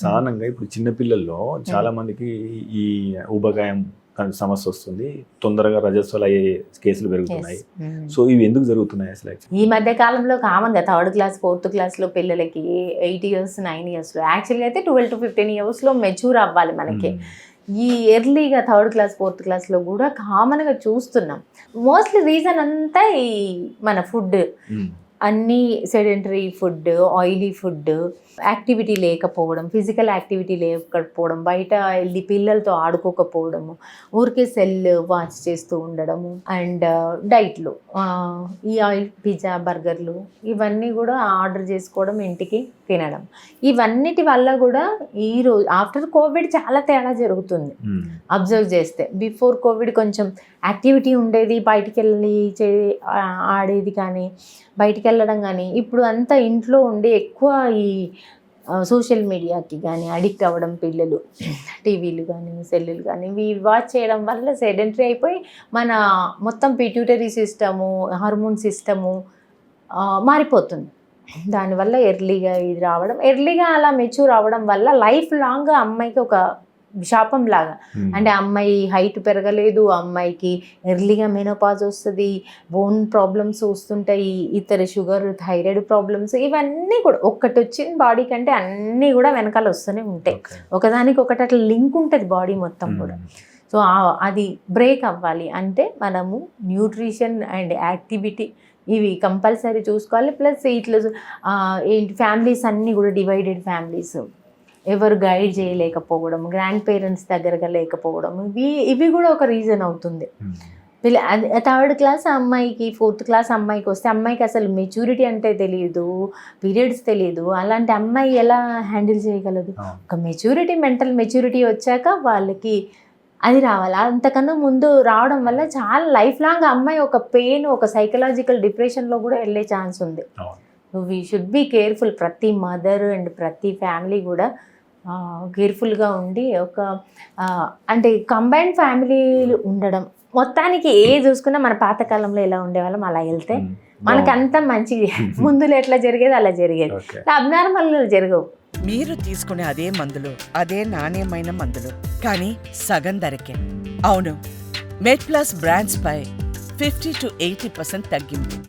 సాధారణంగా ఇప్పుడు చిన్నపిల్లల్లో చాలా మందికి ఈ ఊబకాయం సమస్య వస్తుంది, తొందరగా రజస్వలు అయ్యే కేసులు పెరుగుతున్నాయి. సో ఇవి ఎందుకు జరుగుతున్నాయి అసలు? ఈ మధ్య కాలంలో కామన్గా 3rd క్లాస్ 4th క్లాస్లో పిల్లలకి 8 years 9 yearsలో, యాక్చువల్గా అయితే 12 to 15 yearsలో మెచ్యూర్ అవ్వాలి మనకి. ఈ ఎర్లీగా 3rd క్లాస్ 4th క్లాస్లో కూడా కామన్గా చూస్తున్నాం. మోస్ట్లీ రీజన్ అంతా ఈ మన ఫుడ్, అన్నీ sedentary food, oily food, activity లేకపోవడం, ఫిజికల్ యాక్టివిటీ లేకపోవడం, బయట వెళ్ళి పిల్లలతో ఆడుకోకపోవడము, ఊరికే సెల్ వాచ్ చేస్తూ ఉండడము, అండ్ డైట్లు, ఈ ఆయిల్ పిజ్జా బర్గర్లు ఇవన్నీ కూడా ఆర్డర్ చేసుకోవడం, ఇంటికి తినడం, ఇవన్నిటి వల్ల కూడా ఈరోజు ఆఫ్టర్ కోవిడ్ చాలా తేడా జరుగుతుంది. అబ్జర్వ్ చేస్తే బిఫోర్ కోవిడ్ కొంచెం యాక్టివిటీ ఉండేది, బయటికి వెళ్ళి ఆడేది కానీ, బయటికి వెళ్ళడం కానీ, ఇప్పుడు అంతా ఇంట్లో ఉండి ఎక్కువ ఈ సోషల్ మీడియాకి కానీ అడిక్ట్ అవ్వడం పిల్లలు, టీవీలు కానీ సెల్లులు కానీ ఇవి వాచ్ చేయడం వల్ల సెడెంటరీ అయిపోయి మన మొత్తం పిట్యూటరీ సిస్టము, హార్మోన్ సిస్టము మారిపోతుంది. దానివల్ల ఎర్లీగా ఇది రావడం, ఎర్లీగా అలా మెచ్యూర్ అవ్వడం వల్ల లైఫ్ లాంగ్ అమ్మాయికి ఒక శాపం లాగా. అంటే అమ్మాయి హైట్ పెరగలేదు, అమ్మాయికి ఎర్లీగా మెనోపాజ్ వస్తుంది, బోన్ ప్రాబ్లమ్స్ వస్తుంటాయి, ఇతర షుగర్ థైరాయిడ్ ప్రాబ్లమ్స్, ఇవన్నీ కూడా ఒక్కటి వచ్చిన బాడీ కంటే అన్నీ కూడా వెనకాల వస్తూనే ఉంటాయి. ఒకదానికి ఒకటి అట్లా లింక్ ఉంటుంది బాడీ మొత్తం కూడా. సో అది బ్రేక్ అవ్వాలి అంటే మనము న్యూట్రిషన్ అండ్ యాక్టివిటీ ఇవి కంపల్సరీ చూసుకోవాలి. ప్లస్ ఇట్లా ఏంటి ఫ్యామిలీస్ అన్నీ కూడా డివైడెడ్ ఫ్యామిలీస్, ఎవరు గైడ్ చేయలేకపోవడం, గ్రాండ్ పేరెంట్స్ దగ్గరగా లేకపోవడం, ఇవి కూడా ఒక రీజన్ అవుతుంది. 3rd క్లాస్ అమ్మాయికి 4th క్లాస్ అమ్మాయికి వస్తే అమ్మాయికి అసలు మెచ్యూరిటీ అంటే తెలియదు, పీరియడ్స్ తెలియదు. అలాంటి అమ్మాయి ఎలా హ్యాండిల్ చేయగలదు? ఒక మెచ్యూరిటీ, మెంటల్ మెచ్యూరిటీ వచ్చాక వాళ్ళకి అది రావాలి. అంతకన్నా ముందు రావడం వల్ల చాలా లైఫ్ లాంగ్ అమ్మాయి ఒక పెయిన్, ఒక సైకలాజికల్ డిప్రెషన్లో కూడా వెళ్ళే ఛాన్స్ ఉంది. We should be careful. ప్రతి మదర్ అండ్ ప్రతి ఫ్యామిలీ కూడా కేర్ఫుల్గా ఉండి ఒక అంటే కంబైన్డ్ ఫ్యామిలీలు ఉండడం. మొత్తానికి ఏ చూసుకున్నా మన పాతకాలంలో ఎలా ఉండేవాళ్ళం అలా వెళ్తే మనకంతా మంచిది. ముందులో ఎట్లా జరిగేది అలా జరిగేది, అబ్నార్మల్ జరగవు. మీరు తీసుకునే అదే మందులు, అదే నాణ్యమైన మందులు, కానీ సగం ధరకే. అవును, మెడ్ ప్లస్ బ్రాండ్స్ పై 50 to 80% తగ్గింపు.